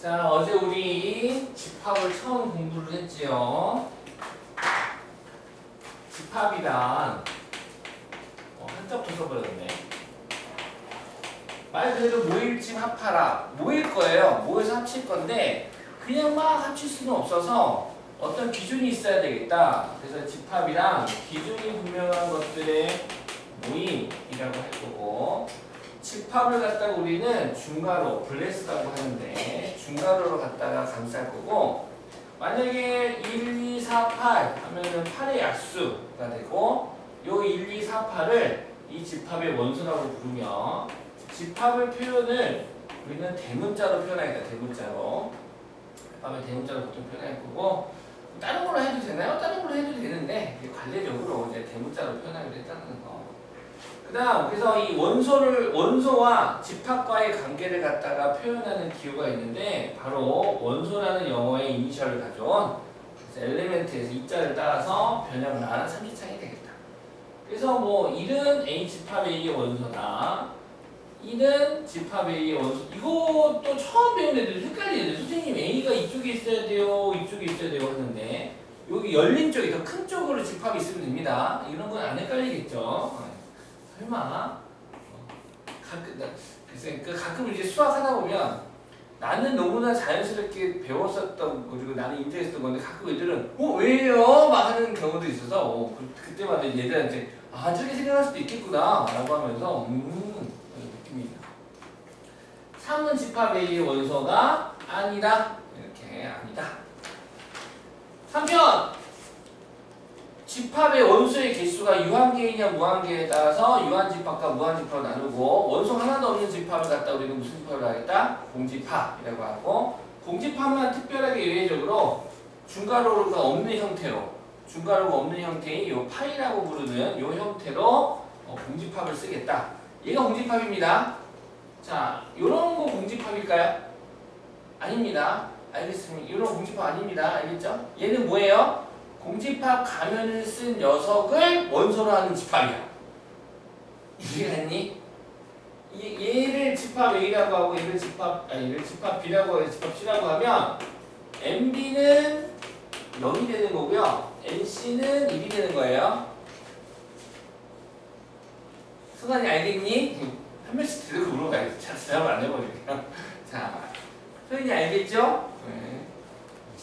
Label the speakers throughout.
Speaker 1: 자, 어제 우리 집합을 처음 공부를 했지요. 집합이란 한자부터 써버렸네. 말 그대로 모일집 합하라. 모일 거예요. 모여서 합칠 건데 그냥 막 합칠 수는 없어서 어떤 기준이 있어야 되겠다. 그래서 집합이랑 기준이 분명한 것들의 모임이라고 할 거고, 집합을 갖다가 우리는 중괄호, 블레스라고 하는데 중괄호로 갖다가 감쌀 거고, 만약에 1, 2, 4, 8 하면은 8의 약수가 되고, 요 1, 2, 4, 8을 이 집합의 원소라고 부르면 집합의 표현을 우리는 대문자로 표현하겠다. 대문자로. 집합의 대문자로 보통 표현할 거고, 다른 걸로 해도 되나요? 다른 걸로 해도 되는데 관례적으로 이제 대문자로 표현하기로 했다는 거. 그다음 그래서 이 원소와 집합과의 관계를 갖다가 표현하는 기호가 있는데 바로 원소라는 영어의 이니셜을 가져온 엘리멘트에서 이자를 따라서 변형을 하는 삼지창이 되겠다. 그래서 뭐 1은 A 집합 A의 원소다. 2는 집합 A의 원소. 이것도 처음 배운 애들 헷갈리는데 선생님 A가 이쪽에 있어야 돼요, 이쪽에 있어야 돼요 하는데 여기 열린 쪽이 더 큰 쪽으로 집합이 있으면 됩니다. 이런 건 안 헷갈리겠죠? 설마 가끔 이제 수학하다 보면 나는 너무나 자연스럽게 배웠었던 그리고 나는 인지했던 건데 가끔 애들은 왜요? 막 하는 경우도 있어서 그때마다 얘들한테 저렇게 생각할 수도 있겠구나 라고 하면서 느낌이다. 3은 집합 A의 원소가 아니다. 이렇게 아니다. 한편 집합의 원소의 개수가 유한계이냐 무한계에 따라서 유한집합과 무한집합을 나누고, 원소 하나도 없는 집합을 갖다 우리는 무슨 집합을 하겠다? 공집합이라고 하고, 공집합만 특별하게 예외적으로 중괄호가 없는 형태의 요 파이라고 부르는 요 형태로 공집합을 쓰겠다. 얘가 공집합입니다. 자, 요런 거 공집합일까요? 아닙니다. 알겠습니다. 요런 공집합 아닙니다. 알겠죠? 얘는 뭐예요? 공집합 가면을 쓴 녀석을 원소로 하는 집합이야. 이해했니? 얘를 집합 A라고 하고 얘를 집합 B라고 하고 집합 C라고 하면 MB는 0이 되는 거고요. NC는 1이 되는 거예요. 승환이 알겠니? 한 명씩 들고 물어봐야지. 자, 대답을 안 해버리면. 자, 승환이 알겠죠? 네.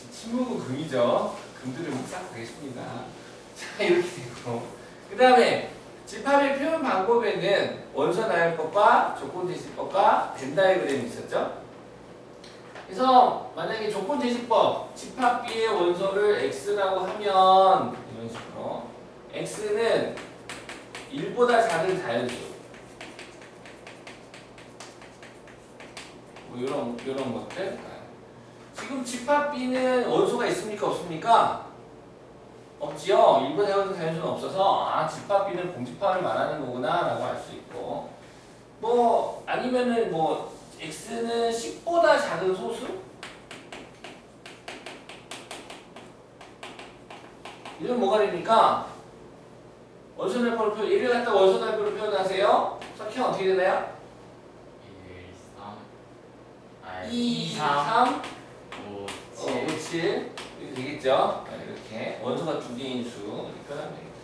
Speaker 1: 침묵은 금이죠. 금들을 못 쌓고 계십니다. 자, 이렇게 되고. 그 다음에 집합의 표현 방법에는 원소 나열법과 조건제시법과 벤 다이어그램이 있었죠. 그래서 만약에 조건제시법, 집합 B의 원소를 X라고 하면 이런 식으로 X는 1보다 작은 자연수. 뭐 이런 것들. 지금 집합 B는 원소가 있습니까? 없습니까? 없지요. 1보다 작은 자연수는 없어서 집합 B는 공집합을 말하는 거구나 라고 할 수 있고, 뭐 아니면은 뭐 X는 10보다 작은 소수? 이건 뭐가 됩니까? 원소 날표로 표현, 얘를 갖다 원소 날표로 표현하세요. 석형 어떻게 되나요? 2, 3 5, 7 이렇게 되겠죠? 이렇게 원소가 두 개인 수 이렇게 표현하면 되겠다.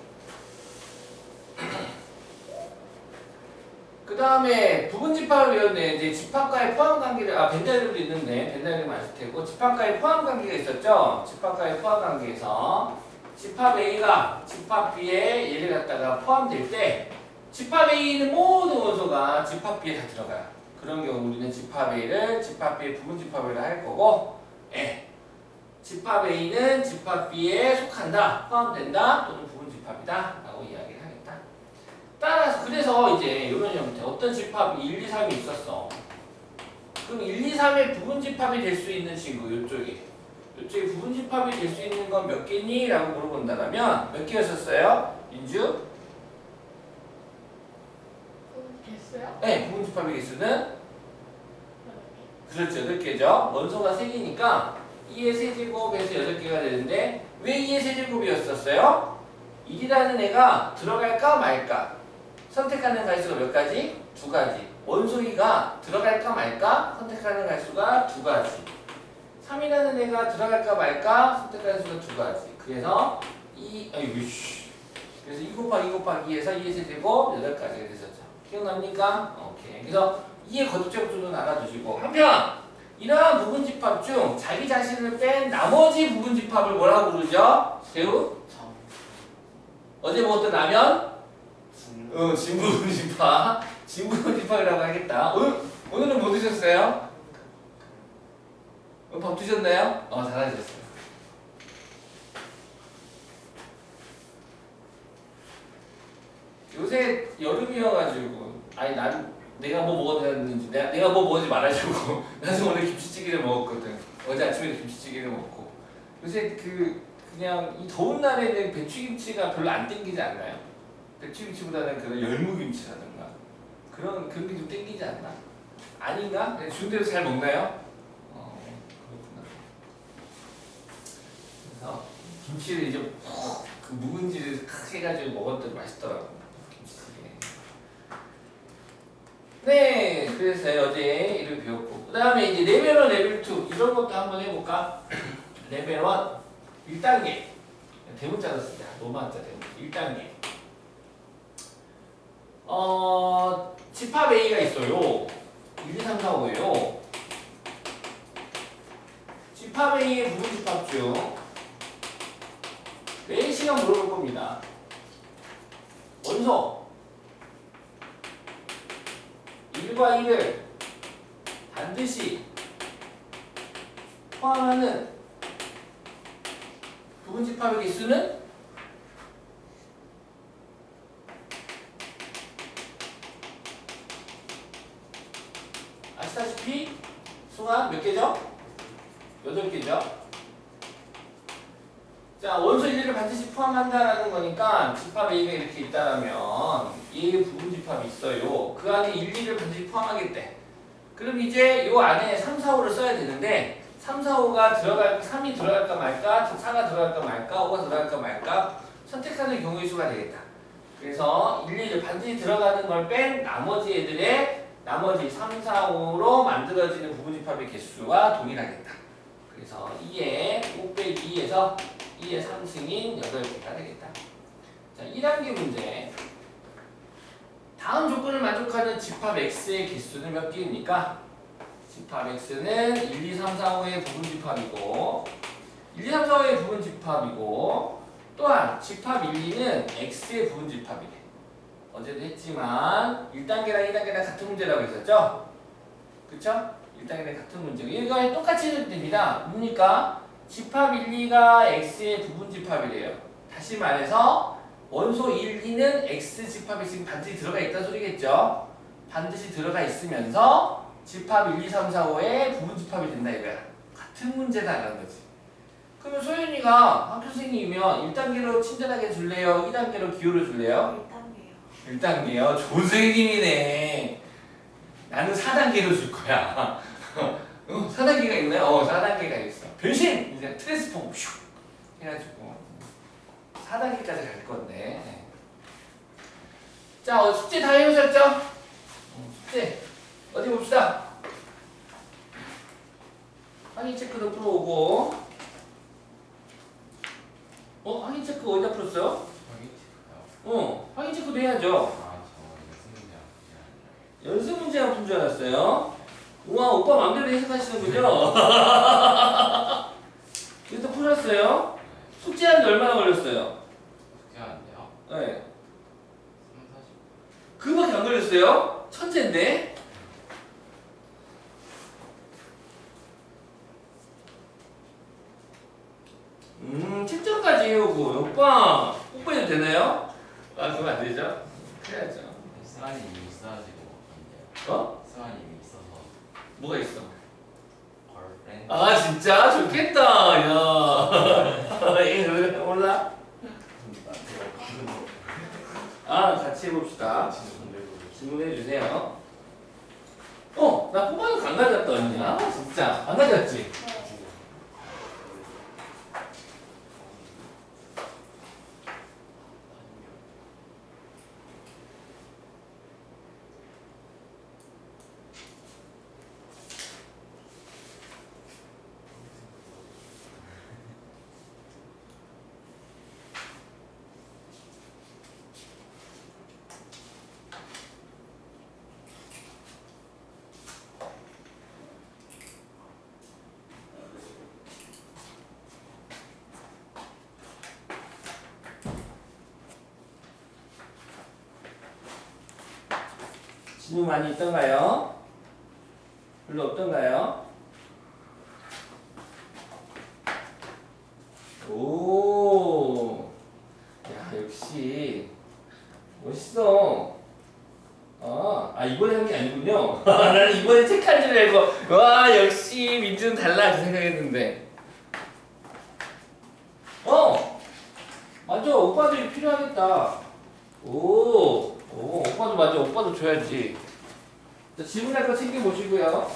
Speaker 1: 그 다음에 부분집합을 배웠네. 이제 집합과의 포함관계를 벤다이어그램도 있는데 벤다이어그램 아실 테고, 집합과의 포함관계가 있었죠? 집합과의 포함관계에서 집합 A가 집합 B에 얘를 갖다가 포함될 때 집합 A는 모든 원소가 집합 B에 다 들어가요. 그런 경우 우리는 집합 A를 집합 B의 부분집합을 할 거고, 집합 A는 집합 B에 속한다, 포함된다, 또는 부분집합이다 라고 이야기를 하겠다. 따라서 그래서 이제 이런 형태, 어떤 집합이 1, 2, 3이 있었어. 그럼 1, 2, 3의 부분집합이 될 수 있는 친구, 요쪽에 부분집합이 될 수 있는 건 몇 개니? 라고 물어본다면 몇 개였었어요? 민주?
Speaker 2: 개수요?
Speaker 1: 네, 부분집합의 개수는? 그렇죠, 8개죠. 원소가 3개니까 2의 세제곱에서 8개가 되는데 왜 2의 세제곱이었었어요? 1이라는 애가 들어갈까 말까? 선택하는 가지수가 몇 가지? 2가지. 원소 2가 들어갈까 말까? 선택하는 가지수가 2가지. 3이라는 애가 들어갈까 말까 선택하는 수가 두 가지. 그래서 그래서 2 곱하기 2 곱하기 2에서 2의 세제곱 8가지가 됐었죠. 기억납니까? 오케이. 그래서 2의 거듭적 정도는 알아두시고, 한편 이러한 부분집합 중 자기 자신을 뺀 나머지 부분집합을 뭐라고 부르죠? 세우? 어제 먹었던 라면? 진부분집합. 진부분집합이라고 하겠다. 오늘은 뭐 드셨어요? 밥 드셨나요? 잘하셨어요. 요새 여름이어가지고, 아니 내가 뭐 먹었는지 내가 뭐 먹었는지 말아주고 나도 오늘 김치찌개를 먹었거든. 어제 아침에 김치찌개를 먹고. 요새 그냥 이 더운 날에는 배추김치가 별로 안 땡기지 않나요? 배추김치보다는 그런 열무김치라든가 그런 게 좀 땡기지 않나? 아닌가? 준 대로 잘 먹나요? 그렇구나. 그래서 김치를 이제 그 묵은지를 탁 해가지고 먹었더니 맛있더라고. 김치찌개. 네, 그래서 어제 이를 배웠고, 그 다음에 이제 레벨 1, 레벨 2 이런 것도 한번 해볼까? 레벨 1 1단계 대문자로 쓰자. 로마자 대문자 1단계. 집합 A가 있어요. 1, 2, 3, 4, 5예요. 집합 A의 부분집합 중 매일 시간 물어볼 겁니다. 원소 1과 2를 반드시 포함하는 부분집합의 개수는 아시다시피 수가 몇 개죠? 8개죠? 자, 원소 1을 반드시 포함한다라는 거니까 집합 A가 이렇게 있다면 A의 부분집합이 있어요. 그 안에 1, 2를 반드시 포함하겠대. 그럼 이제 요 안에 3, 4, 5를 써야 되는데 3, 4, 5가 3이 들어갈까 말까, 4가 들어갈까 말까, 5가 들어갈까 말까 선택하는 경우의 수가 되겠다. 그래서 1, 2를 반드시 들어가는 걸 뺀 나머지 애들의 나머지 3, 4, 5로 만들어지는 부분집합의 개수와 동일하겠다. 그래서 2의 5 빼기 2에서 2의 3승인 8개가 되겠다. 자, 2단계 문제. 다음 조건을 만족하는 집합 X의 개수는 몇 개입니까? 집합 X는 1, 2, 3, 4, 5의 부분집합이고 1, 2, 3, 4, 5의 부분집합이고 또한 집합 1, 2는 X의 부분집합이래. 어제도 했지만 1단계랑 2단계랑 같은 문제라고 했었죠? 그쵸? 1단계랑 같은 문제고 이거 똑같이 해도 됩니다. 뭡니까? 집합 1, 2가 X의 부분집합이래요. 다시 말해서 원소 1, 2는 X 집합이 지금 반드시 들어가 있다는 소리겠죠? 반드시 들어가 있으면서 집합 1, 2, 3, 4, 5의 부분집합이 된다 이거야. 같은 문제다라는 거지. 그러면 소연이가 학교 선생님이면 1단계로 친절하게 줄래요? 2단계로 기호를 줄래요? 1단계요? 좋은 선생님이네. 나는 4단계로 줄 거야. 4단계가 있나요? 4단계가 있어. 변신! 이제 트랜스포머 슉 해가지고 4단계까지 갈 건데. 자, 숙제 다 해오셨죠? 숙제 어디 봅시다. 확인 체크도 풀어오고. 확인 체크 어디다 풀었어요? 확인 체크도 해야죠. 연습 문제가 푼 줄 알았어요. 우와, 오빠 맘대로 해석하시는군요. 이것도 풀었어요? 숙제하는데 얼마나 걸렸어요?
Speaker 3: 숙제하는데요?
Speaker 1: 네.
Speaker 3: 3, 40.
Speaker 1: 그거밖에 안 걸렸어요? 천재인데? 채점까지 해오고. 오빠, 뽀뽀해도 되나요? 그건 안 되죠? 해야죠.
Speaker 3: 스완이 이미 있어가지고 안돼요. 스완이 이미 있어서
Speaker 1: 뭐가 있어?
Speaker 3: 걸프렌드.
Speaker 1: 진짜? 좋겠다, 야. 이거 몰라? 같이 해봅시다. 질문해 주세요. 나 뽑아서 안 가져갔다 왔냐? 진짜. 안 가져갔지? 질문 많이 있던가요? 별로 없던가요? 오, 야 역시 멋있어. 이번에 한 게 아니군요. 나는 이번에 체크할 줄 알고 와 역시 민주는 달라 그 생각했는데. 맞아 오빠들이 필요하겠다. 오, 오빠도 맞아 오빠도 줘야지. 자, 질문할 거 챙겨 보시고요.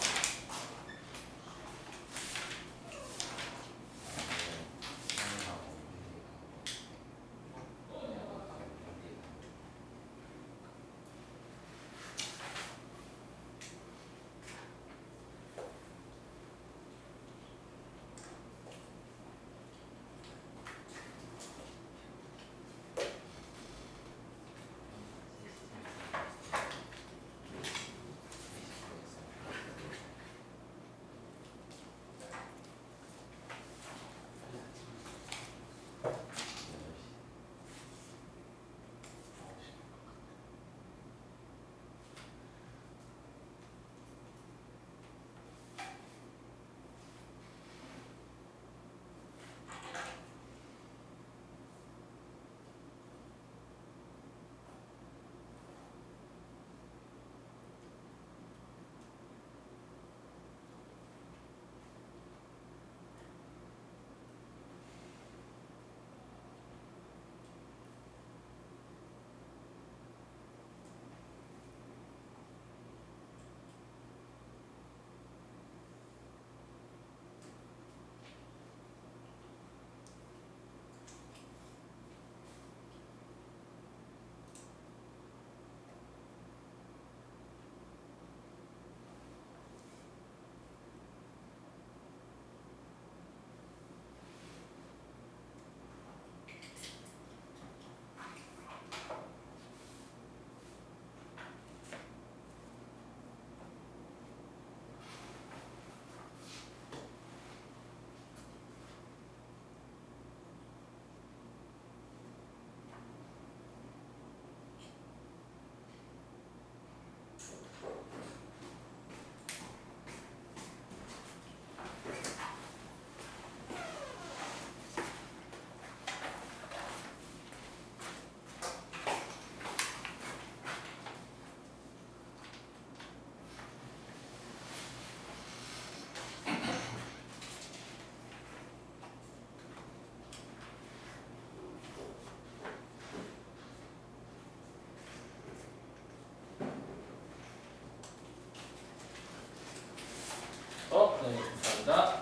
Speaker 1: 네, 감사합니다.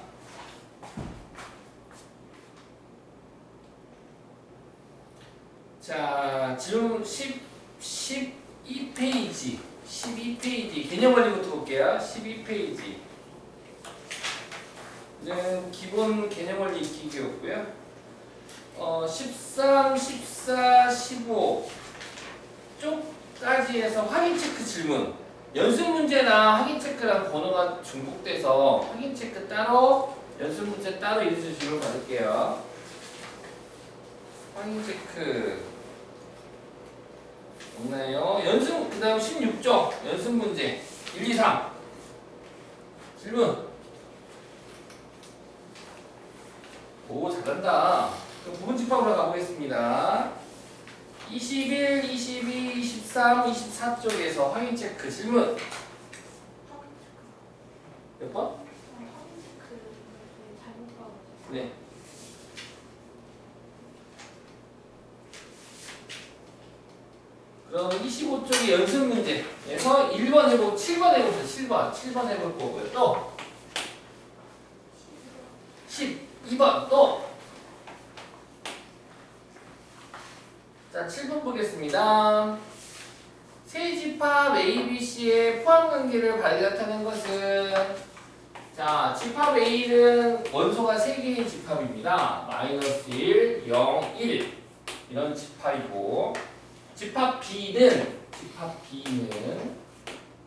Speaker 1: 자, 질문 12페이지. 12페이지. 개념 원리부터 볼게요. 12페이지. 는 기본 개념 원리 익히기였고요. 13, 14, 15 쪽까지 해서 확인 체크 질문. 연습 문제나 확인 체크랑 번호가 중복돼서 확인 체크 따로, 연습 문제 따로 이래서 질문 받을게요. 확인 체크 없나요? 연습 그 다음 16쪽 연습 문제 1, 2, 3 질문. 오 잘한다. 그럼 부분 집합으로 가보겠습니다. 21, 22, 23, 24쪽에서 확인 체크 질문. 몇 번? 네. 그럼 25쪽의 연습 문제에서 1번 해보고 7번 해보세요. 7번 해볼 거고요. 또 12번 또. 자, 7번 보겠습니다. 세 집합 ABC의 포함관계를 발견하는 것은, 자, 집합 A는 원소가 3개의 집합입니다. 마이너스 1, 0, 1 이런 집합이고, 집합 B는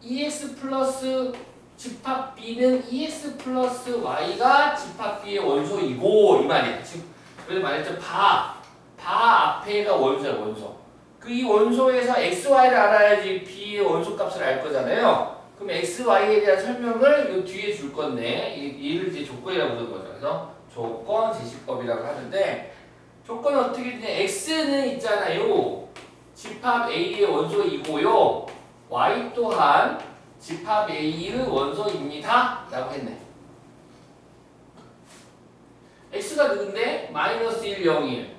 Speaker 1: EX 플러스 집합 B는 EX 플러스 Y가 집합 B의 원소이고 이 말이야. 지금 그래서 말했죠. 바 앞에가 원소야 원소. 그 이 원소에서 xy를 알아야지 b의 원소값을 알 거잖아요. 그럼 xy에 대한 설명을 요 뒤에 줄 건데 얘를 이제 조건이라고 부르는 거죠. 그래서 조건 제시법이라고 하는데 조건은 어떻게 되냐? x는 있잖아요. 집합 A의 원소이고요. y 또한 집합 A의 원소입니다. 라고 했네. x가 누군데? 마이너스 1, 0, 1.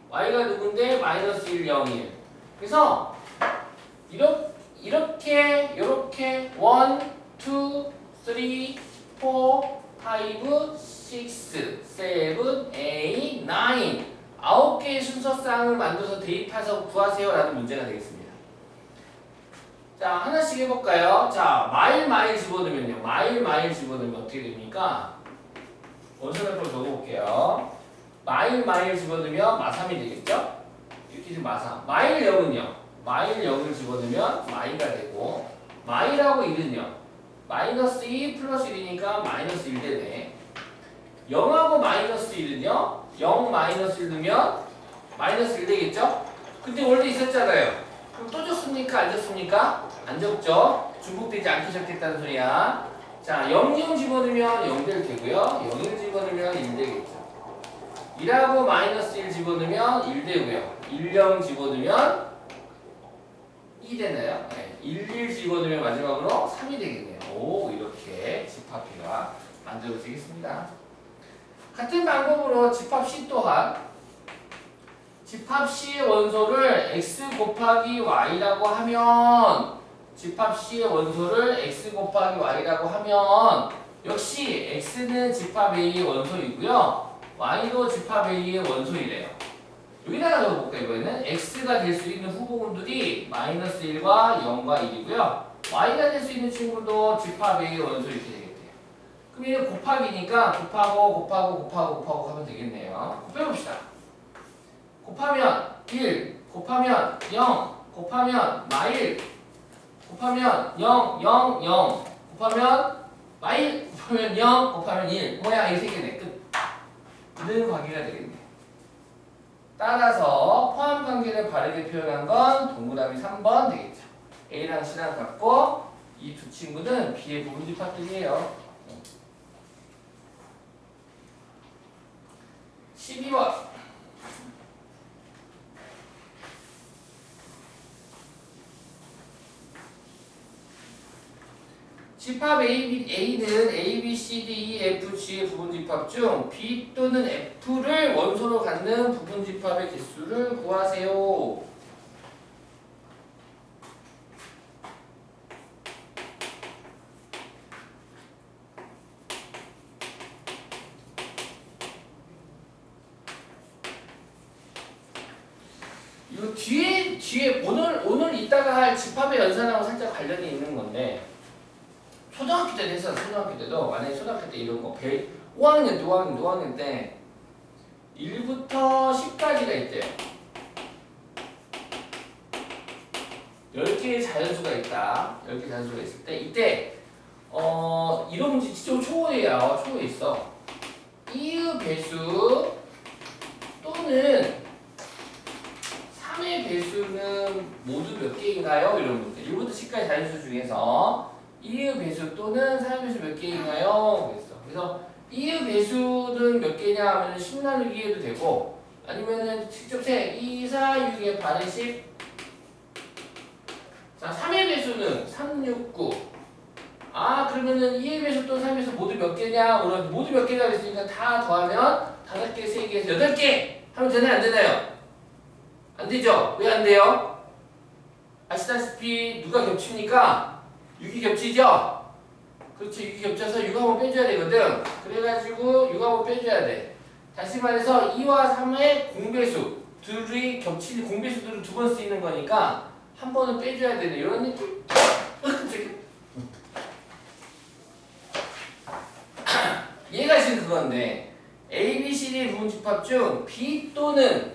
Speaker 1: y가 누군데? 마이너스 1, 0, 1. 그래서 이렇게 1, 2, 3, 4, 5, 6, 7, 8, 9 9개의 순서쌍을 만들어서 대입해서 구하세요 라는 문제가 되겠습니다. 자, 하나씩 해볼까요? 자, 마일 집어넣으면요. 마일 집어넣으면 어떻게 됩니까? 원소를 좀 적어볼게요. 마일 집어넣으면 마삼이 되겠죠? 이렇게 지금 마삼. 마일 0은요. 마일 0을 집어넣으면 마이가 되고 마이라고 1은요. 마이너스 2 플러스 1이니까 마이너스 1 되네. 0하고 마이너스 1은요. 0 마이너스 1 넣으면 마이너스 1 되겠죠? 근데 원래 있었잖아요. 그럼 또 적습니까? 안 적습니까? 안 적죠? 중복되지 않게 적겠다는 소리야. 자, 0, 0 집어넣으면 0 될 테고요. 0, 1 집어넣으면 1 되겠죠. 1하고 마이너스 1 집어넣으면 1 되고요. 1, 0 집어넣으면 2 되나요? 네. 1, 1 집어넣으면 마지막으로 3이 되겠네요. 오, 이렇게 집합비가 만들어지겠습니다. 같은 방법으로 집합 C 또한 집합 C의 원소를 x 곱하기 y라고 하면 집합 C의 원소를 x 곱하기 y라고 하면 역시 x는 집합 A의 원소이고요. y도 집합 A의 원소이래요. 여기다가 적어볼까 이번에는 x가 될 수 있는 후보군들이 마이너스 1과 0과 1이고요. y가 될 수 있는 친구도 집합 A의 원소 이렇게 되겠대요. 그럼 얘는 곱하기니까 곱하고 하면 되겠네요. 곱해봅시다. 곱하면 1, 곱하면 0, 곱하면 마일, 곱하면 0, 0, 0, 곱하면 마일, 곱하면 0, 곱하면 1. 뭐야, 이 세 개네. 끝. 는 관계가 되겠네. 따라서 포함 관계를 바르게 표현한 건 동그라미 3번 되겠죠. A랑 C랑 같고 이 두 친구는 B의 부분 집합들이에요. 12번 집합 A는 A, B, C, D, E, F, G의 부분집합 중 B 또는 F를 원소로 갖는 부분집합의 개수를 구하세요. 이거 뒤에 오늘 이따가 할 집합의 연산하고 살짝 관련이 있는 건데 초등학교 때도 했어. 초등학교 때도 만약에 초등학교 때 이런 거 5학년 때 1부터 10까지가 있대요. 10개의 자연수가 있다. 10개의 자연수가 있을 때 이때 이런 문제 진짜 초호예요. 초호에 있어. 이의 배수 또는 3의 배수는 모두 몇 개인가요? 이런 문제. 1부터 10까지 자연수 중에서 2의 배수 또는 3의 배수 몇 개인가요? 그래서 2의 배수는 몇 개냐 하면 10 나누기 해도 되고 아니면은 직접 세 2, 4, 6의 반의 10. 자, 3의 배수는 3, 6, 9. 아, 그러면은 2의 배수 또는 3의 배수 모두 몇 개냐? 모두 몇 개냐 그랬으니까 다 더하면 5개, 3개에서 8개 하면 되나요? 안 되나요? 안 되죠? 왜 안 돼요? 아시다시피 누가 겹칩니까? 6이 겹치죠? 그렇죠. 6이 겹쳐서 6 한번 빼줘야 되거든. 그래가지고 6 한번 빼줘야 돼. 다시 말해서 2와 3의 공배수 둘이 겹치는 공배수들은 두 번 쓰이는 거니까 한 번은 빼줘야 되네. 이런 느낌? 얘가 지금 그건데 A, B, C, D 부분집합 중 B 또는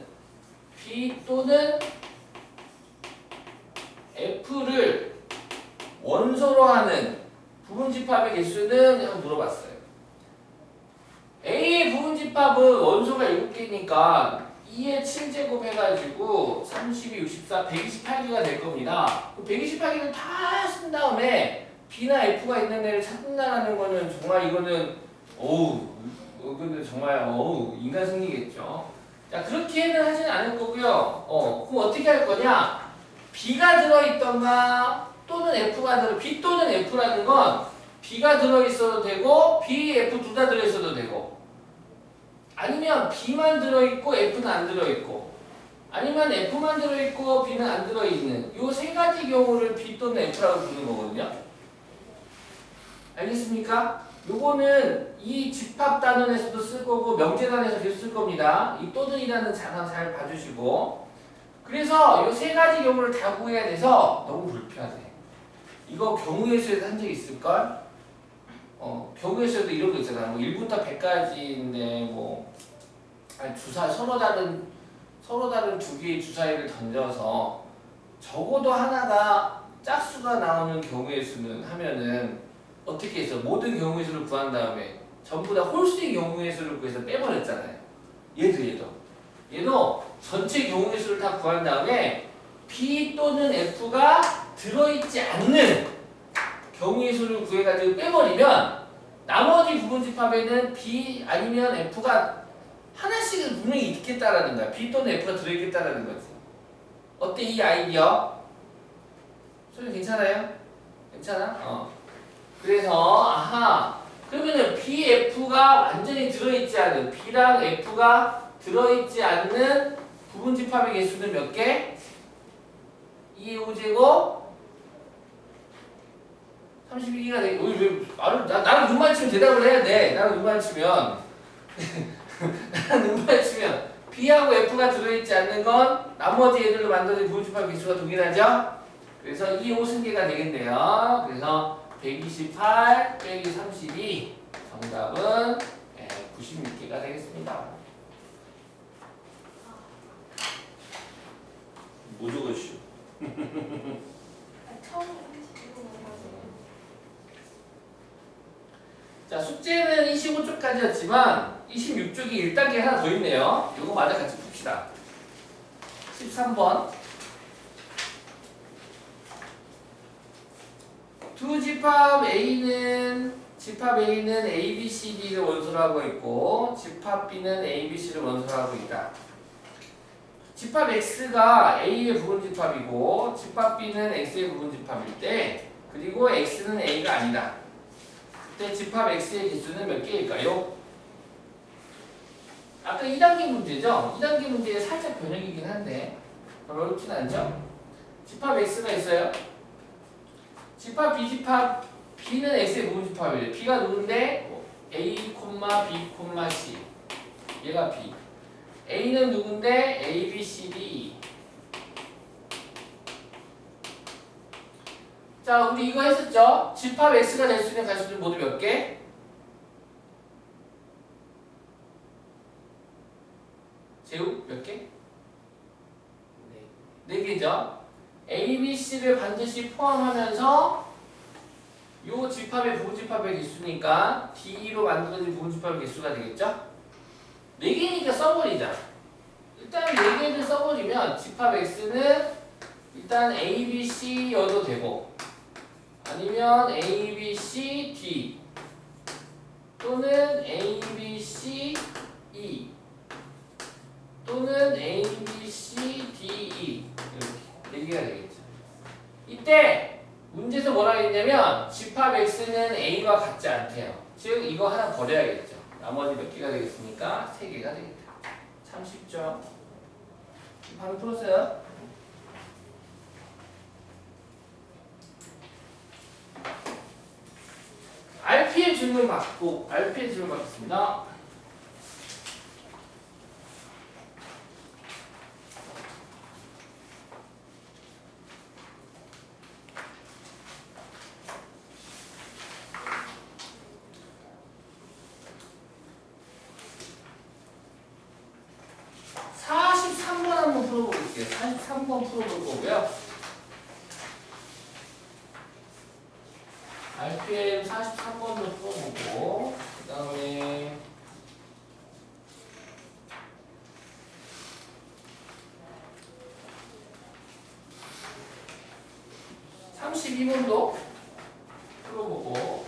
Speaker 1: F를 원소로 하는 부분집합의 개수는 한번 물어봤어요. A의 부분집합은 원소가 7개니까 2의 7제곱 해가지고 32, 64, 128개가 될 겁니다. 128개를 다 쓴 다음에 B나 F가 있는 애를 찾는다는 거는 정말 이거는 근데 정말 인간 승리겠죠. 자, 그렇게는 하진 않을 거고요. 그럼 어떻게 할 거냐? B가 들어있던가 또는 F가 B 또는 F라는 건 B가 들어있어도 되고 B, F 둘 다 들어있어도 되고 아니면 B만 들어있고 F는 안 들어있고 아니면 F만 들어있고 B는 안 들어있는 요 세 가지 경우를 B 또는 F라고 부르는 거거든요. 알겠습니까? 요거는 이 집합 단원에서도 쓸 거고 명제단에서 계속 쓸 겁니다. 이 또는이라는 단어 잘 봐주시고 그래서 요 세 가지 경우를 다 구해야 돼서 너무 불편해. 이거 경우의 수에서 한 적 있을걸? 경우의 수에도 이런 거 있잖아. 뭐 1부터 100까지인데 뭐 아니 주사 서로 다른 두 개의 주사위를 던져서 적어도 하나가 짝수가 나오는 경우의 수는 하면은 어떻게 해서 모든 경우의 수를 구한 다음에 전부 다 홀수의 경우의 수를 구해서 빼버렸잖아요. 얘도 전체 경우의 수를 다 구한 다음에 B 또는 F가 들어있지 않는 경우의 수를 구해가지고 빼버리면 나머지 부분집합에는 B 아니면 F가 하나씩은 분명히 있겠다라는 거야. B 또는 F가 들어있겠다라는 거지. 어때 이 아이디어? 소리 괜찮아요? 괜찮아? 그래서 그러면은 BF가 완전히 들어있지 않은 B랑 F가 들어있지 않는 부분집합의 개수는 몇 개? 2의 5제곱 32개가 되게 왜 나랑 눈 맞추면 대답을 해야 돼. 나랑 눈 맞추면 B하고 F가 들어있지 않는 건 나머지 애들로 만들어진 부분집합 개수가 동일하죠? 그래서 2, 5승계가 되겠네요. 그래서 128 빼기 32 정답은 96개가 되겠습니다. 뭐 적었슈?
Speaker 2: 처음에 35분
Speaker 1: 자, 숙제는 25쪽까지였지만 26쪽이 1단계 하나 더 있네요. 이거 마저 같이 풉시다. 13번 두 집합 A는 A, B, C, D를 원소로 하고 있고 집합 B는 A, B, C를 원소로 하고 있다. 집합 X가 A의 부분집합이고 집합 B는 X의 부분집합일 때 그리고 X는 A가 아니다. 그때 집합 X의 개수는 몇 개일까요? 아까 2단계 문제죠? 2단계 문제에 살짝 변형이긴 한데 별로 어렵진 않죠? 집합 X가 있어요. 집합 B집합 B는 X의 부분집합이에요. B가 누군데? A, B, C 얘가 B A는 누군데? A, B, C, D 자, 우리 이거 했었죠? 집합 X가 될 수 있는 가수는 모두 몇 개? 재우 몇 개? 네 개죠? A, B, C를 반드시 포함하면서 요 집합의 부분집합의 개수니까 D로 만들어진 부분집합의 개수가 되겠죠? 4개니까 써버리자. 일단 4개를 써버리면 집합 X는 일단 A, B, C여도 되고 아니면 A, B, C, D 또는 A, B, C, E 또는 A, B, C, D, E 이렇게 4개가 되겠죠. 이때 문제에서 뭐라고 했냐면 집합 X는 A와 같지 않대요. 즉 이거 하나 버려야겠죠. 나머지 몇 개가 되겠습니까? 3개가 되겠다. 참 쉽죠? 바로 풀었어요? RP의 질문 받겠습니다. 한번 풀어볼게요. 43번 풀어볼 거고요. RPM 43번도 풀어보고 그 다음에 12번도 풀어보고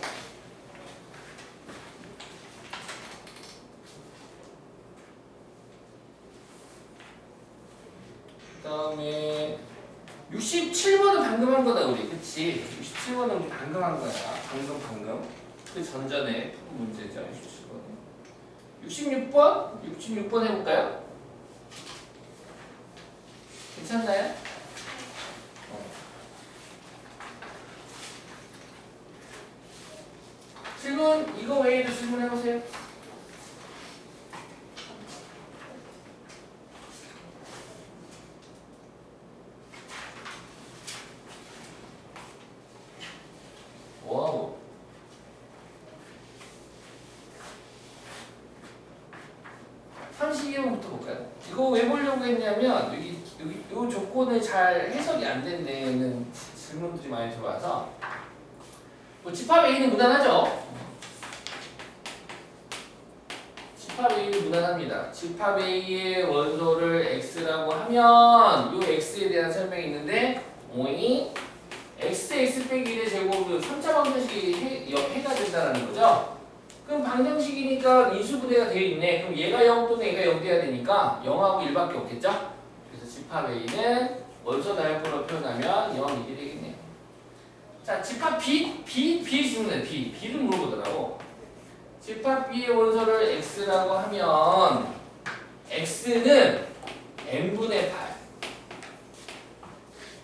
Speaker 1: 그 다음에 67번은 방금 한 거다 우리 그치? 67번은 우리 방금 한 거야 방금 그 전전에 푼 문제죠 67번은 66번 해볼까요? 괜찮나요? 질문 이거 외에도 질문해보세요. 와우. (32번부터) 볼까요? 이거 왜 보려고 했냐면 여기 요 조건을 잘 해석이 안 된 데는 질문들이 많이 들어와서 뭐 집합 A는 무난하죠? 집합 A는 무난합니다. 집합 A의 원소를 X라고 하면 요 X에 대한 설명이 있는데 오이 x 빼기 1의 제곱은 3차 방정식이 해가 된다는 거죠. 그럼 방정식이니까 인수분해가 되어 있네. 그럼 얘가 0 또는 얘가 0 돼야 되니까 0하고 1밖에 없겠죠? 그래서 집합 A는 원소 다이어폰으로 표현하면 0, 1이 되겠네요. 자, 집합 B 주문해. B를 물어보더라고. 집합 B의 원소를 X라고 하면 X는 n분의 8.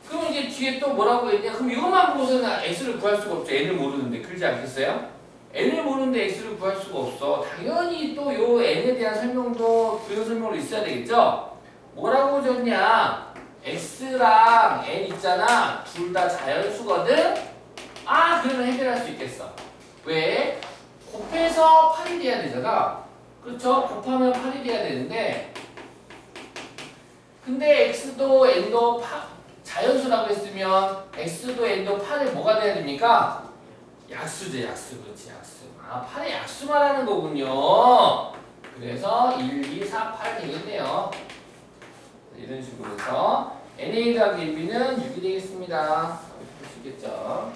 Speaker 1: 그럼 이제 뒤에 또 뭐라고 했냐? 그럼 이것만 보고서는 X를 구할 수가 없죠. n을 모르는데. 그러지 않겠어요? n을 모르는데 X를 구할 수가 없어. 당연히 또 요 n에 대한 설명도 부연 설명으로 있어야 되겠죠? 뭐라고 줬냐? X랑 n 있잖아. 둘 다 자연수거든? 아, 그러면 해결할 수 있겠어. 왜? 곱해서 8이 돼야 되잖아. 그렇죠? 곱하면 8이 돼야 되는데 근데 X도 N도 자연수라고 했으면 X도 N도 8에 뭐가 돼야 됩니까? 약수죠. 약수. 그렇지. 약수. 아, 8의 약수 말하는 거군요. 그래서 1, 2, 4, 8 되겠네요. 이런 식으로 해서 NA 더하기 1B는 6이 되겠습니다. 이렇게 볼 수 있겠죠.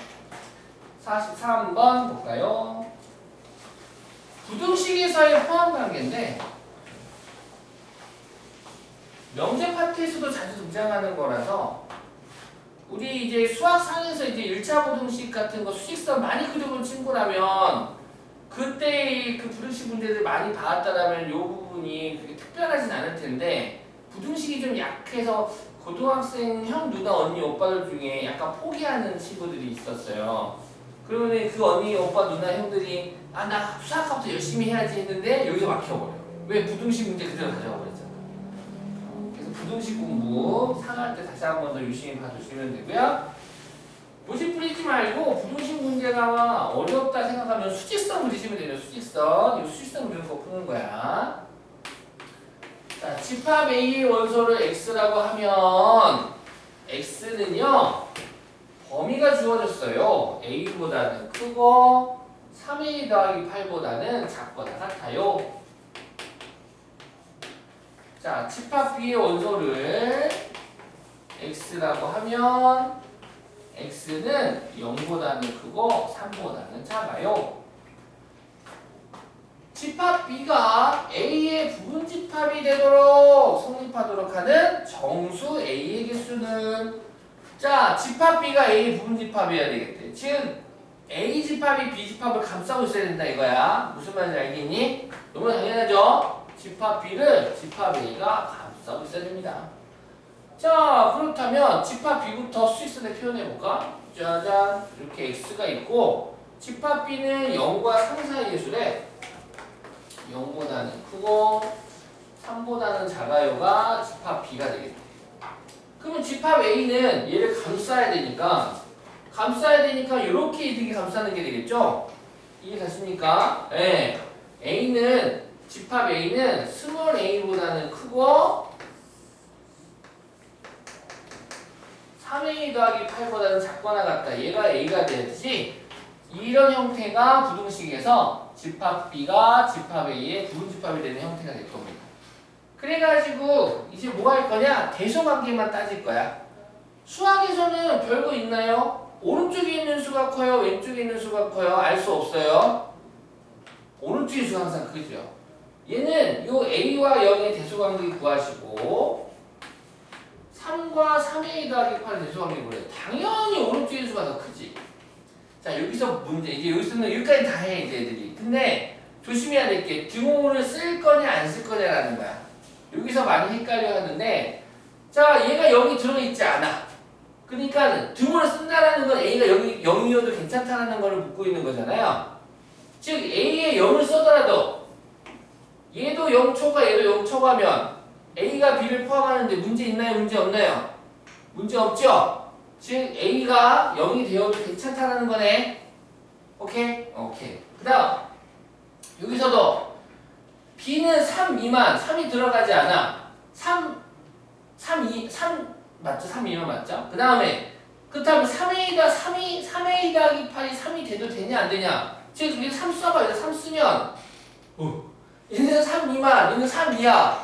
Speaker 1: 43번 볼까요? 부등식에서의 포함 관계인데 명제 파트에서도 자주 등장하는 거라서 우리 이제 수학상에서 이제 1차 부등식 같은 거 수직선 많이 그려본 친구라면 그때 그 부등식 문제들 많이 봐왔다라면 이 부분이 그렇게 특별하진 않을 텐데 부등식이 좀 약해서 고등학생 형, 누나, 언니, 오빠들 중에 약간 포기하는 친구들이 있었어요. 그러면 그 언니, 오빠, 누나, 형들이 아, 나 수학부터 열심히 해야지 했는데 여기서 막혀버려. 왜? 부등식 문제 그대로 가져가 버렸잖아. 그래서 부등식 공부 상할 때 다시 한 번 더 유심히 봐주시면 되고요. 고집 부리지 말고 부등식 문제가 어렵다 생각하면 수직선 그리시면 돼요. 수직선. 이 수직선 그리는 거 푸는 거야. 자, 집합 A의 원소를 X라고 하면 X는요 범위가 주어졌어요. A보다는 크고 3A 더하기 8보다는 작거나 같아요. 자, 집합 B의 원소를 X라고 하면 X는 0보다는 크고 3보다는 작아요. 집합 B가 A의 부분집합이 되도록 성립하도록 하는 정수 A의 개수는 자, 집합 B가 A의 부분집합이어야 되겠대. 즉 A 집합이 B 집합을 감싸고 있어야 된다 이거야. 무슨 말인지 알겠니? 너무 당연하죠? 집합 B를 집합 A가 감싸고 있어야 됩니다. 자, 그렇다면 집합 B부터 수직선에 표현해볼까? 짜잔, 이렇게 X가 있고 집합 B는 0과 3 사이의 수래 0보다는 크고 3보다는 작아요가 집합 B가 되겠대. 그러면 집합 A는 얘를 감싸야 되니까 이렇게 이렇게 감싸는 게 되겠죠? 이해 가십니까? 네. 집합 A는 스몰 a보다는 크고 3a 더하기 8보다는 작거나 같다. 얘가 A가 되듯이 이런 형태가 부등식에서 집합 B가 집합 A의 부분집합이 되는 형태가 될 겁니다. 그래가지고 이제 뭐 할 거냐? 대소관계만 따질 거야. 수학에서는 별거 있나요? 오른쪽에 있는 수가 커요? 왼쪽에 있는 수가 커요? 알 수 없어요. 오른쪽에 있는 수가 항상 크죠. 얘는 요 A와 0의 대소관계 구하시고 3과 3A 더하기 8의 대소관계 구해요. 당연히 오른쪽에 있는 수가 더 크지. 자, 여기서 문제, 이제 여기서는 여기까지 다 해, 이제 애들이. 근데 조심해야 될 게 등호를 쓸 거냐 안 쓸 거냐라는 거야. 여기서 많이 헷갈려 하는데, 자, 얘가 0이 들어가 있지 않아. 그러니까 등호를 쓴다라는 건 A가 여기 0이어도 괜찮다라는 걸 묻고 있는 거잖아요. 즉 A에 0을 써더라도 얘도 0초가 얘도 0초가면 A가 B를 포함하는데 문제 있나요? 문제 없나요? 문제 없죠? 즉 A가 0이 되어도 괜찮다라는 거네. 오케이? 오케이. 그 다음 여기서도 B는 3 미만, 3이 들어가지 않아. 3 맞죠? 3 미만 맞죠? 그 다음에 그렇다면 3A 더하기 8이 3이 돼도 되냐 안 되냐? 즉 여기 3 써봐. 3 쓰면 얘는 3 미만, 얘는 3 이하.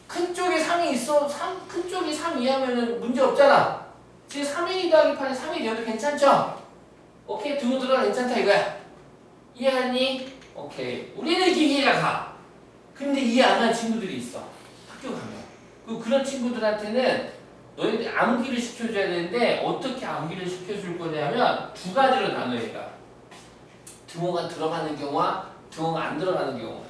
Speaker 1: 큰 쪽에 3이 있어. 큰 쪽이 3 이하면은 문제 없잖아. 즉 3A 더하기 8이 3이 되어도 괜찮죠? 오케이, 등호 들어가 괜찮다 이거야. 이해갔니? 오케이. 우리는 이렇게 이해가 가. 근데 이해 안 하는 친구들이 있어. 학교 가면. 그런 친구들한테는 너희들 암기를 시켜줘야 되는데 어떻게 암기를 시켜줄 거냐면 두 가지로 나눠 얘가. 등호가 들어가는 경우와 등호가 안 들어가는 경우.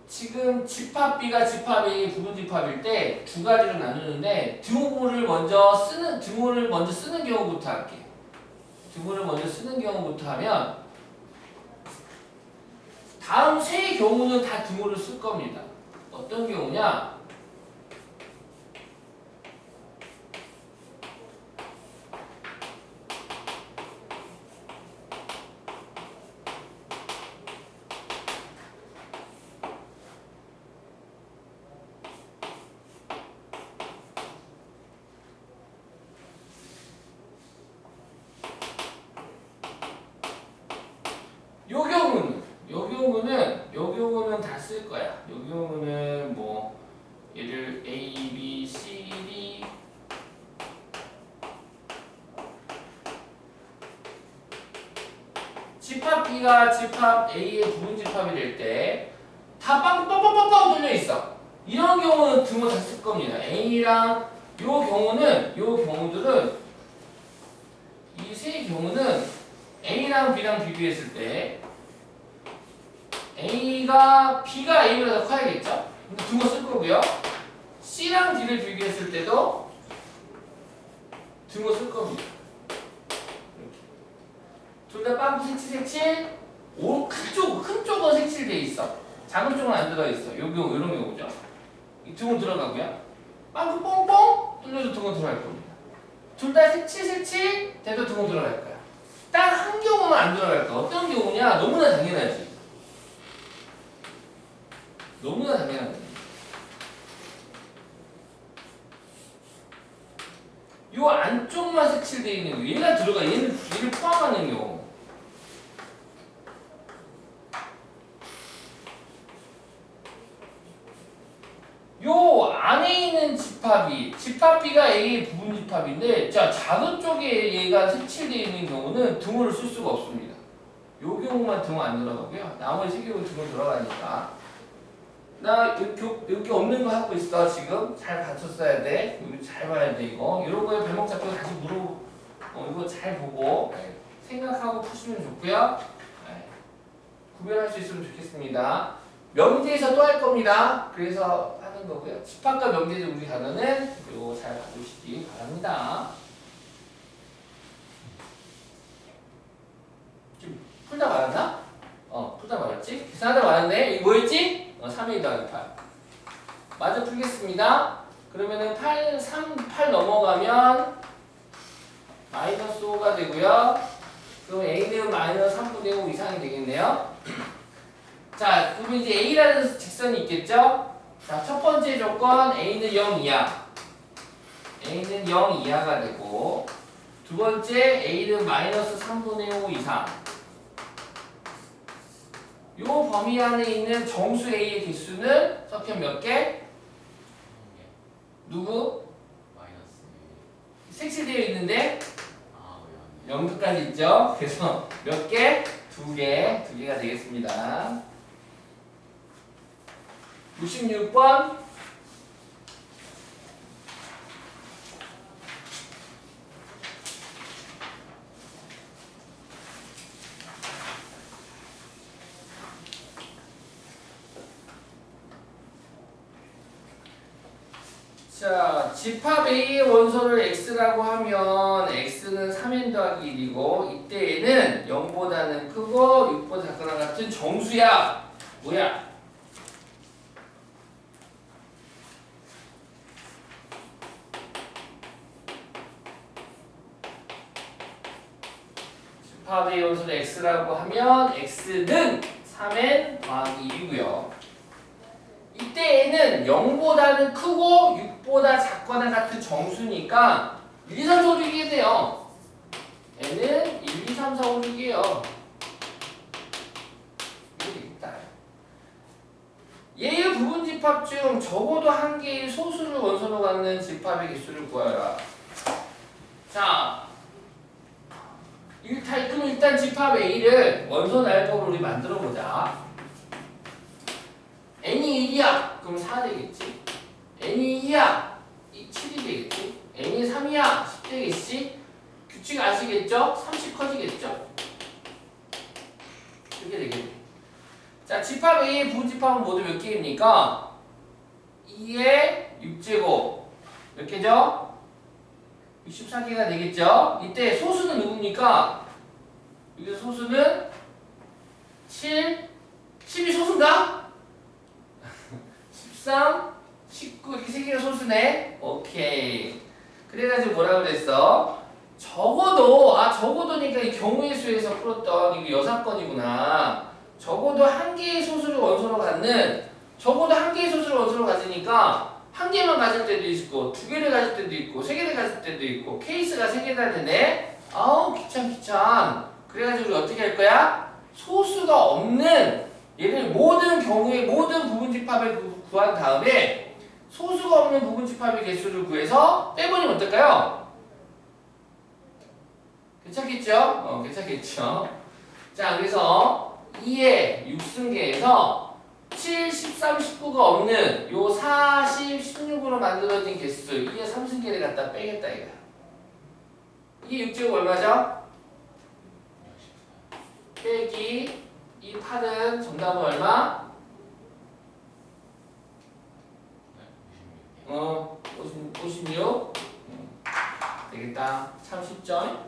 Speaker 1: 지금 집합 B가 집합 A 부분 집합일 때 두 가지로 나누는데 등호를 먼저 쓰는 경우부터 할게. 등호를 먼저 쓰는 경우부터 하면 다음 세 경우는 다 등호를 쓸 겁니다. 어떤 경우냐? 요 경우는 다 쓸 거야. 요 경우는 뭐 얘를 A, B, C, D 집합 B가 집합 A의 부분 집합이 될 때 다 빵빵빵빵빵 뚫려 있어. 이런 경우는 등호 다 쓸 겁니다. A랑 요 경우들은 이 세 경우는 A랑 B랑 비교했을 때 B가 A보다 더 커야겠죠? 근데 등호 쓸 거고요. C랑 D를 비교했을 때도 등호 쓸 겁니다. 둘 다 빵꾸 색칠. 큰 쪽은 색칠돼 있어. 작은 쪽은 안 들어 있어. 이런 경우죠. 이 등호 들어가고요. 빵꾸 뽕뽕 뚫려도 등호 들어갈 겁니다. 둘 다 색칠 돼도 등호 들어갈 거야. 딱 한 경우만 안 들어갈 거야. 어떤 경우냐? 너무나 당연하지. 너무나 당연한 거예요. 요 안쪽만 색칠되어 있는 거, 얘가 들어가, 얘를 포함하는 경우. 요 안에 있는 집합 B가 A의 부분 집합인데, 자, 작은 쪽에 얘가 색칠되어 있는 경우는 등호를 쓸 수가 없습니다. 요 경우만 등호 안 들어가고요. 나머지 세 경우 등호 들어가니까. 나 여기 없는 거 하고 있어. 지금 잘 받쳤어야 돼. 여기 잘 봐야 돼. 이런 거에 발목 잡고 다시 이거 잘 보고 생각하고 푸시면 좋고요. 구별할 수 있으면 좋겠습니다. 명제에서 또 할 겁니다. 그래서 하는 거고요. 집합과 명제의 우리 단어는 이거 잘 봐주시기 바랍니다. 지금 풀다 말았나? 풀다 말았지? 계산하다 말았네. 이거 뭐였지? 3A 더하기 8. 마저 풀겠습니다. 그러면은 8 넘어가면 마이너스 5가 되고요. 그럼 A는 마이너스 3분의 5 이상이 되겠네요. 자, 그러면 이제 A라는 직선이 있겠죠? 자, 첫 번째 조건 A는 0 이하. A는 0 이하가 되고, 두 번째 A는 마이너스 3분의 5 이상. 요 범위 안에 있는 정수 A의 개수는 석현 몇 개? 누구?
Speaker 3: 마이너스.
Speaker 1: 색칠되어 있는데 0도까지 있죠? 그래서 몇 개? 두 개가 되겠습니다. 66번. 자, 집합 A의 원소를 x라고 하면 x는 3n 더하기 1이고 이때에는 0보다는 크고 6보다 작거나 같은 정수야. 뭐야? 집합 A의 원소를 x라고 하면 x는 3n 더하기 1이고요. 이때에는 0보다는 크고 6보다 작거나 같은 정수니까 1, 2, 3, 4, 5, 6이 돼요. n은 1, 2, 3, 4, 5, 6이에요. 이거 되겠다. 얘의 부분 집합 중 적어도 한 개의 소수를 원소로 갖는 집합의 개수를 구하라. 자, 그럼 일단 집합 A를 원소 나열법으로 우리 만들어 보자. n이 1이야. 그럼 4 되겠지. n이 2야. 7이 되겠지. n이 3이야. 10 되겠지. 규칙 아시겠죠? 30 커지겠죠? 이렇게 되겠네. 자, 집합 A의 부집합은 모두 몇 개입니까? 2의 6제곱. 몇 개죠? 64개가 되겠죠? 이때 소수는 누굽니까? 여기서 소수는 7. 10이 소수인가? 13, 19 이렇게 세 개가 소수네. 오케이. 그래가지고 뭐라고 그랬어? 적어도니까 이 경우의 수에서 풀었던 이게 여사건이구나. 적어도 한 개의 소수를 원소로 갖는, 적어도 한 개의 소수를 원소로 가지니까 한 개만 가질 때도 있고 두 개를 가질 때도 있고 세 개를 가질 때도 있고 케이스가 세 개나 되네. 아우 귀찮. 그래가지고 우리 어떻게 할 거야? 소수가 없는 얘를 모든 경우에 모든 부분 집합을 구한 다음에 소수가 없는 부분 집합의 개수를 구해서 빼버리면 어떨까요? 괜찮겠죠? 괜찮겠죠? 자, 그래서 2의 6승계에서 7, 13, 19가 없는 요 40, 16으로 만들어진 개수 2의 3승계를 갖다 빼겠다 이거야. 이게 6제곱 얼마죠? 빼기 이 8은 정답은 얼마? 56 되겠다. 참 쉽죠?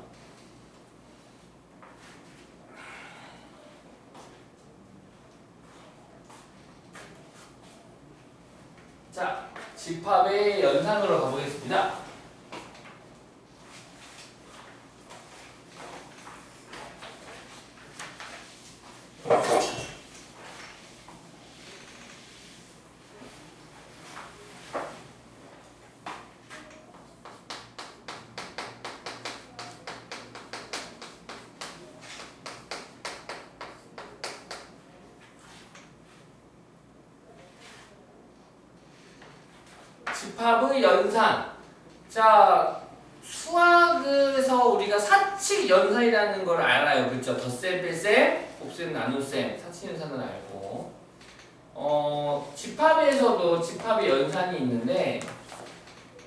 Speaker 1: 자, 집합의 연산으로 가보겠습니다. 집합의 연산. 자, 수학에서 우리가 사칙 연산이라는 걸 알아요. 그렇죠? 덧셈, 뺄셈, 곱셈, 나눗셈, 사칙 연산을 알고. 집합에서도 집합의 연산이 있는데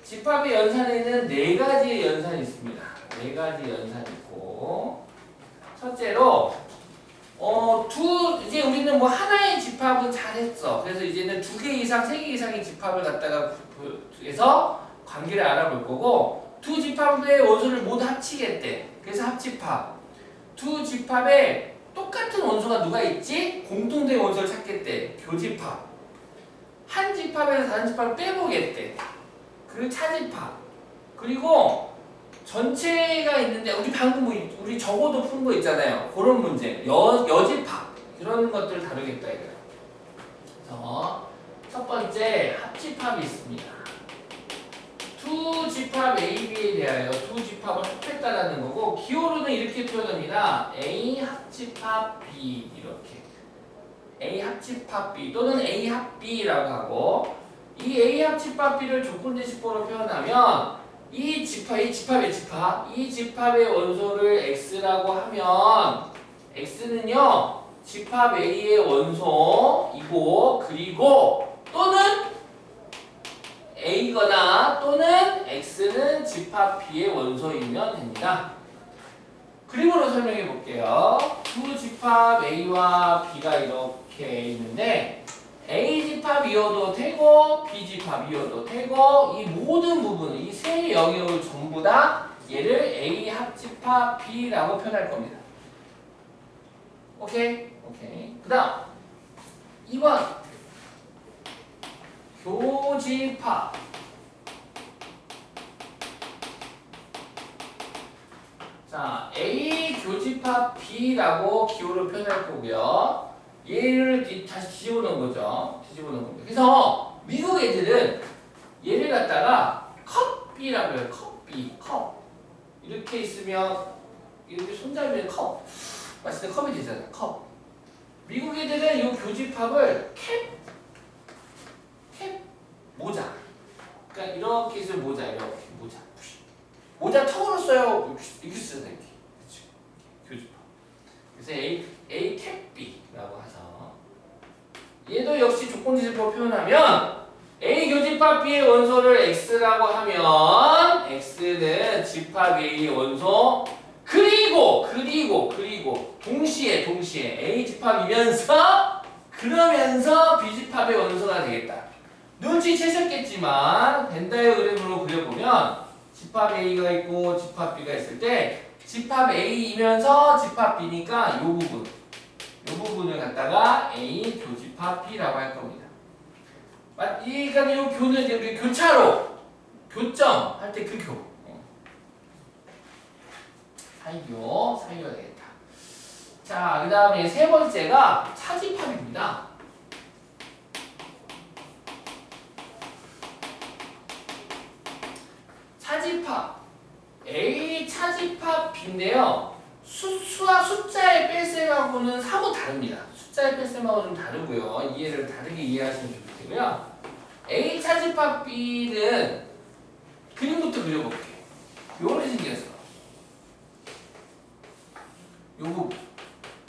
Speaker 1: 집합의 연산에는 네 가지의 연산이 있습니다. 네 가지 연산이 있고 첫째로 이제 우리는 뭐 하나의 집합은 잘했어. 그래서 이제는 2개 이상, 3개 이상의 집합을 갖다가 해서 관계를 알아볼 거고 두 집합의 원소를 모두 합치겠대. 그래서 합집합. 두 집합에 똑같은 원소가 누가 있지? 공통된 원소를 찾겠대. 교집합. 한 집합에서 다른 집합을 빼보겠대. 그리고 차집합. 그리고 전체가 있는데 우리 방금 우리 적어도 푼 거 있잖아요. 그런 문제. 여집합. 이런 것들을 다루겠다 이거예요. 그래서 첫 번째 합집합이 있습니다. 두 집합 A, B에 대하여 두 집합을 합했다라는 거고 기호로는 이렇게 표현합니다. A 합집합 B 이렇게 A 합집합 B 또는 A 합 B라고 하고 이 A 합집합 B를 조건제식법으로 표현하면 이 집합의 원소를 x라고 하면 x는요 집합 A의 원소이고 그리고 또는 A거나 또는 x는 집합 B의 원소이면 됩니다. 그림으로 설명해 볼게요. 두 집합 A와 B가 이렇게 있는데 A 집합이어도 되고 B 집합이어도 되고 이 모든 부분을 이 세 영역을 전부 다 얘를 A 합집합 B라고 표현할 겁니다. 오케이? 오케이. 그 다음 2번 교집합 자, A 교집합 B라고 기호를 표현할 거고요. 얘를 다시 뒤집어 놓은 거죠. 뒤집어 놓은 겁니다. 그래서 미국 애들은 얘를 갖다가 컵 B라고 해요. 컵 B, 컵. 이렇게 있으면 이렇게 손잡이면 컵. 마치 컵이 되잖아요. 컵. 미국 애들은 이 교집합을 캡, 모자. 그러니까 이렇게 있으면 모자, 이렇게 모자. 모자 턱으로 써요. 이렇게 쓰잖아요. 이렇게. 그렇죠. 교집합. 그래서 A 캡 B라고 해서 얘도 역시 조건지집법 표현하면 A 교집합 B의 원소를 X라고 하면 X는 집합 A의 원소 그리고 동시에 A 집합이면서 그러면서 B 집합의 원소가 되겠다. 눈치채셨겠지만 벤다의 그림으로 그려보면 집합 A가 있고 집합 B가 있을 때 집합 A이면서 집합 B니까 이 부분을 갖다가 A 교집합 B라고 할 겁니다. 그러니까 이 교는 이제 우리 교차로 교점 할 때 그 교. 사이교가 되겠다. 자, 그 다음에 세 번째가 차집합입니다. 차집합 A 차집합 B인데요. 숫자의 뺄셈하고는 사뭇 다릅니다. 숫자의 뺄셈하고는 좀 다르고요. 이해를 다르게 이해하시면 좋겠고요. A 차집합 B는 그림부터 그려볼게요. 요렇게 생겼어. 요 부분,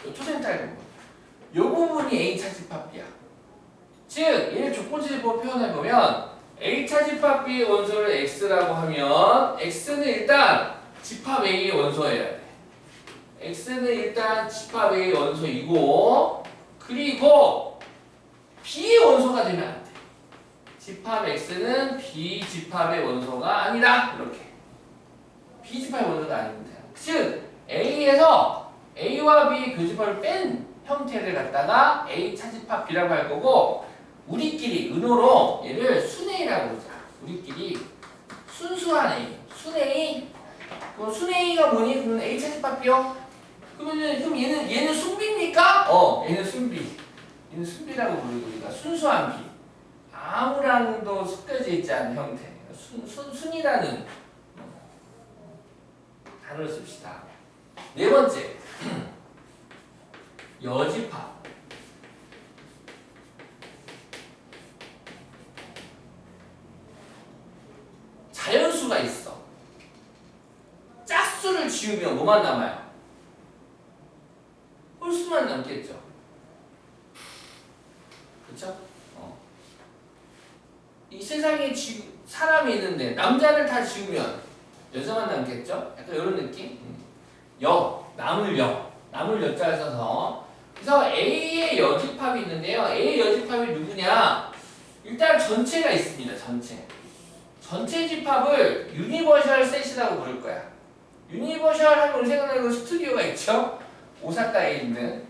Speaker 1: 요 초생탈 부분. 요 부분이 A 차집합 B야. 즉, 얘를 조건지집법 표현해보면 A 차집합 B의 원소를 X라고 하면 X는 일단 집합 A의 원소여야 돼. X는 일단 집합 A의 원소이고 그리고 B의 원소가 되면 안 돼. 집합 X는 B 집합의 원소가 아니다. 이렇게. B 집합의 원소가 아닙니다. 즉 A에서 A와 B의 교집합을 뺀 형태를 갖다가 A 차집합 B라고 할 거고 우리끼리 은호로 얘를 순A라고 그러자. 우리끼리 순수한 A, 순A. 그럼 순A가 뭐니? 그러면 A 차집합 B요? 그럼 얘는 순비입니까? 얘는 순비. 얘는 순비라고 부르고 우리가 순수한 B. 아무랑도 섞여져 있지 않은 형태. 순이라는 단어를 씁시다. 네 번째, 여집합. 자연수가 있어. 짝수를 지우면 뭐만 남아요? 홀수만 남겠죠. 그렇죠? 이 세상에 사람이 있는데 남자를 다 지우면 여자만 남겠죠? 약간 이런 느낌? 남을 여자를 써서 그래서 A의 여집합이 있는데요. A의 여집합이 누구냐? 일단 전체가 있습니다. 전체 집합을 유니버셜 셋이라고 부를 거야. 유니버셜 하면 우리 생각나는 스튜디오가 있죠? 오사카에 있는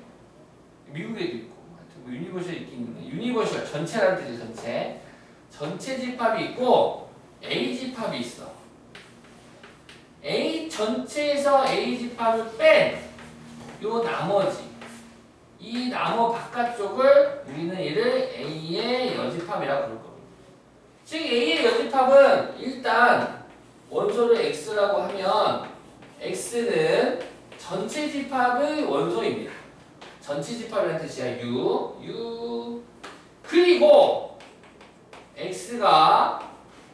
Speaker 1: 미국에도 있고 하여튼 뭐 유니버셜 있긴 있는데 유니버셜 전체라는 뜻이 전체 집합이 있고 A 집합이 있어. A 전체에서 A 집합을 뺀 요 나머지 이 나머 바깥쪽을 우리는 얘를 A의 여집합이라고 부를 겁니다. 즉 A의 여집합은 일단 원소를 X라고 하면 X는 전체 집합의 원소입니다. 전체 집합이라는 뜻이야. U 그리고 X가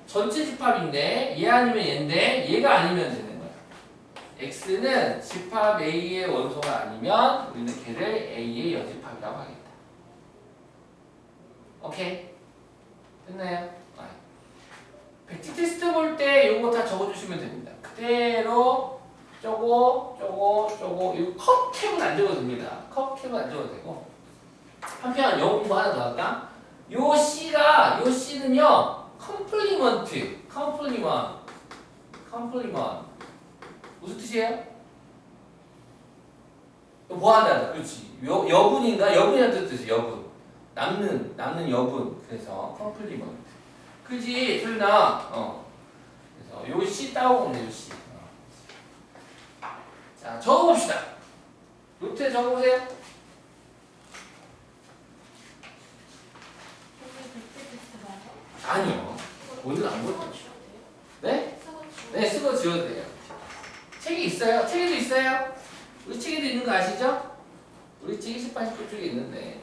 Speaker 1: 전체 집합인데 얘 아니면 얘인데 얘가 아니면 되는 거야. x는 집합 A의 원소가 아니면 우리는 걔를 A의 여집합이라고 하겠다. 오케이? 됐나요? 백지 테스트 볼 때 이거 다 적어주시면 됩니다. 그대로 쪼고 이거 컵캡은 안 적어도 됩니다. 컵캡은 안 적어도 되고 한편 영어 공부 하나 더 할까? 요 C는요 컴플리먼트 무슨 뜻이에요? 뭐 한다 그렇지 여분인가? 여분이라는 뜻이지 여분 남는 여분 그래서 컴플리먼트 그지 틀나 그래서 요 C 따오면 요 C 자 적어봅시다 노트에 적어보세요
Speaker 2: 오늘 백제 테스트 봐요?
Speaker 1: 아니요 오늘 안 볼 거예요 네?
Speaker 2: 쓰고
Speaker 1: 네 쓰고 지워도 돼요 책이 있어요? 책에도 있어요? 우리 책에도 있는 거 아시죠? 우리 책이 10, 80쪽 쪽에 있는데